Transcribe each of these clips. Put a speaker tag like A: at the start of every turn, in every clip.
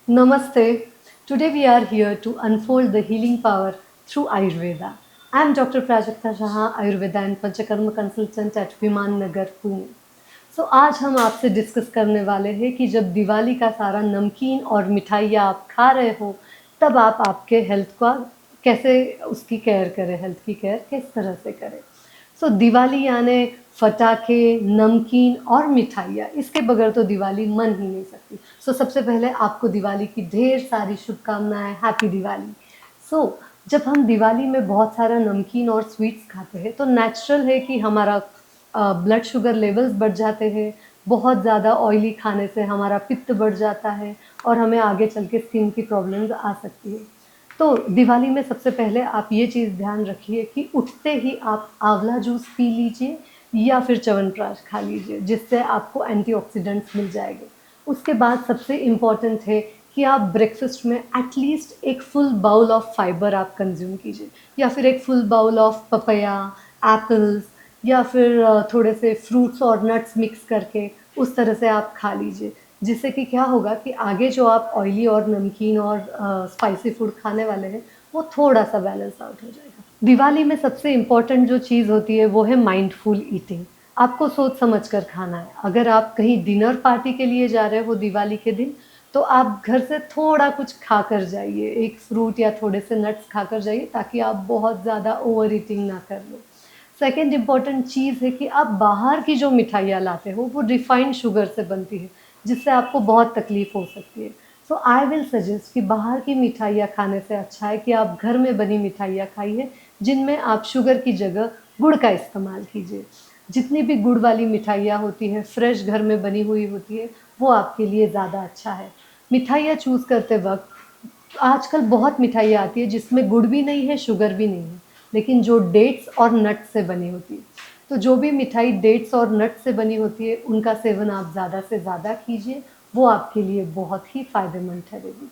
A: Namaste. Today we are here to unfold the healing power through Ayurveda. I am Dr. Prajakta Jha, Ayurveda and Panchakarma consultant at Viman Nagar, Pune. So आज हम आपसे discuss करने वाले हैं कि जब दिवाली का सारा नमकीन और मिठाइयाँ आप खा रहे हो तब आप आपके हेल्थ का कैसे उसकी केयर करें, हेल्थ की केयर किस तरह से करें। सो दिवाली यानी फटाके, नमकीन और मिठाइयाँ, इसके बगैर तो दिवाली मन ही नहीं सकती। सो सबसे पहले आपको दिवाली की ढेर सारी शुभकामनाएं, हैप्पी दिवाली। सो जब हम दिवाली में बहुत सारा नमकीन और स्वीट्स खाते हैं तो नेचुरल है कि हमारा ब्लड शुगर लेवल्स बढ़ जाते हैं। बहुत ज़्यादा ऑयली खाने से हमारा पित्त बढ़ जाता है और हमें आगे चल के स्किन की प्रॉब्लम्स आ सकती है। तो दिवाली में सबसे पहले आप ये चीज़ ध्यान रखिए कि उठते ही आप आंवला जूस पी लीजिए या फिर च्यवनप्राश खा लीजिए, जिससे आपको एंटीऑक्सीडेंट्स मिल जाएंगे। उसके बाद सबसे इम्पॉर्टेंट है कि आप ब्रेकफास्ट में एटलीस्ट एक फुल बाउल ऑफ फाइबर आप कंज्यूम कीजिए, या फिर एक full bowl of papaya, apples, या फिर थोड़े से फ्रूट्स और नट्स मिक्स करके उस तरह से आप खा लीजिए। जिससे कि क्या होगा कि आगे जो आप ऑयली और नमकीन और स्पाइसी फूड खाने वाले हैं वो थोड़ा-सा बैलेंस आउट हो जाएगा। दिवाली में सबसे इम्पोर्टेंट जो चीज़ होती है वो है माइंडफुल ईटिंग। आपको सोच समझ कर खाना है। अगर आप कहीं डिनर पार्टी के लिए जा रहे हो दिवाली के दिन, तो आप घर से थोड़ा कुछ खाकर जाइए, एक फ्रूट या थोड़े से नट्स खाकर जाइए ताकि आप बहुत ज़्यादा ओवर ईटिंग ना कर लो। सेकंड इम्पॉर्टेंट चीज़ है कि आप बाहर की जो मिठाइयाँ लाते हो वो रिफाइंड शुगर से बनती है, जिससे आपको बहुत तकलीफ़ हो सकती है। सो आई विल सजेस्ट कि बाहर की मिठाइयाँ खाने से अच्छा है कि आप घर में बनी मिठाइयाँ खाइए, जिनमें आप शुगर की जगह गुड़ का इस्तेमाल कीजिए। जितनी भी गुड़ वाली मिठाइयाँ होती हैं, फ्रेश घर में बनी हुई होती है, वो आपके लिए ज़्यादा अच्छा है। मिठाइयाँ चूज़ करते वक़्त आजकल बहुत मिठाइयाँ आती है जिसमें गुड़ भी नहीं है, शुगर भी नहीं है, लेकिन जो डेट्स और नट्स से बनी होती है। तो जो भी मिठाई डेट्स और नट्स से बनी होती है, उनका सेवन आप ज़्यादा से ज़्यादा कीजिए, वो आपके लिए बहुत ही फ़ायदेमंद ठहरेगी।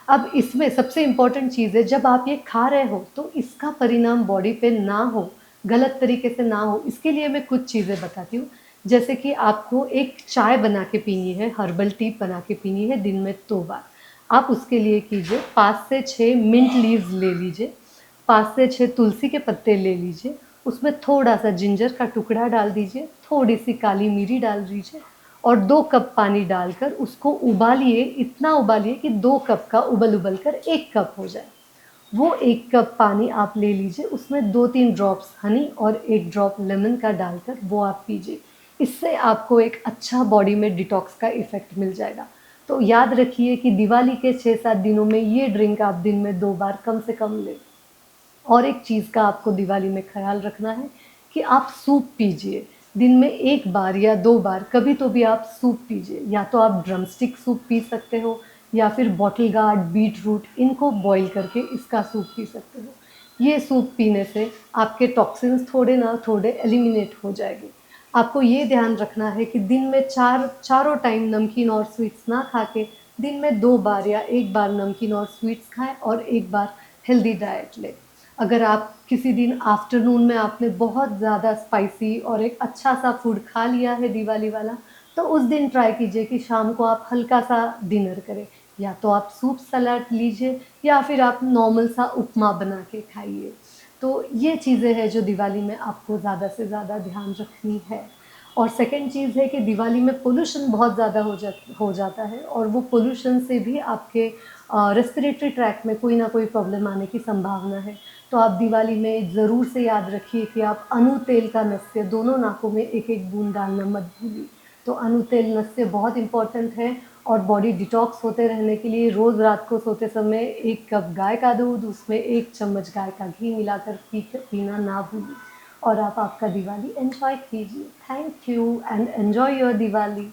A: अब इसमें सबसे इम्पोर्टेंट चीज़ है, जब आप ये खा रहे हो तो इसका परिणाम बॉडी पे ना हो, गलत तरीके से ना हो, इसके लिए मैं कुछ चीज़ें बताती हूँ। जैसे कि आपको एक चाय बना के पीनी है, हर्बल टी बना के पीनी है दिन में 2 बार। आप उसके लिए कीजिए 5 से 6 मिंट लीव्स ले लीजिए, 5 से 6 तुलसी के पत्ते ले लीजिए, उसमें थोड़ा-सा जिंजर का टुकड़ा डाल दीजिए, थोड़ी-सी काली मिरी डाल दीजिए और 2 कप पानी डालकर उसको उबालिए, इतना उबालिए कि 2 कप का उबल-उबल कर 1 कप हो जाए। वो 1 कप पानी आप ले लीजिए, उसमें 2-3 ड्रॉप्स हनी और 1 ड्रॉप लेमन का डालकर वो आप पीजिए। इससे आपको एक अच्छा बॉडी में डिटॉक्स का इफ़ेक्ट मिल जाएगा। तो याद रखिए कि दिवाली के 6-7 दिनों में ये ड्रिंक आप दिन में 2 बार कम से कम लें। और एक चीज़ का आपको दिवाली में ख़्याल रखना है कि आप सूप पीजिए। दिन में 1 बार या 2 बार कभी तो भी आप सूप पीजिए। या तो आप ड्रमस्टिक सूप पी सकते हो या फिर बॉटल गार्ड, बीट रूट, इनको बॉयल करके इसका सूप पी सकते हो। ये सूप पीने से आपके टॉक्सिन्स थोड़े ना थोड़े एलिमिनेट हो जाएँगे। आपको ये ध्यान रखना है कि दिन में चारों टाइम नमकीन और स्वीट्स ना खा के दिन में 2 बार या 1 बार नमकीन और स्वीट्स खाएँ और 1 बार हेल्दी डाइट लें। अगर आप किसी दिन आफ्टरनून में आपने बहुत ज़्यादा स्पाइसी और एक अच्छा-सा फूड खा लिया है दिवाली वाला, तो उस दिन ट्राई कीजिए कि शाम को आप हल्का-सा डिनर करें। या तो आप सूप सलाद लीजिए या फिर आप नॉर्मल सा उपमा बना के खाइए। तो ये चीज़ें हैं जो दिवाली में आपको ज़्यादा से ज़्यादा ध्यान रखनी है। और सेकंड चीज़ है कि दिवाली में पोल्यूशन बहुत ज़्यादा हो जाता है और वो पोल्यूशन से भी आपके रेस्पिरेटरी ट्रैक्ट में कोई ना कोई प्रॉब्लम आने की संभावना है। तो आप दिवाली में ज़रूर से याद रखिए कि आप अनु तेल का नस्य दोनों नाकों में एक-एक बूंद डालना मत भूलिए। तो अनु तेल नस्य बहुत इम्पोर्टेंट है और बॉडी डिटॉक्स होते रहने के लिए रोज़ रात को सोते समय 1 कप गाय का दूध, उसमें 1 चम्मच गाय का घी मिलाकर पीना ना भूलिए और आप आपका दिवाली एन्जॉय कीजिए। Thank you and enjoy your Diwali.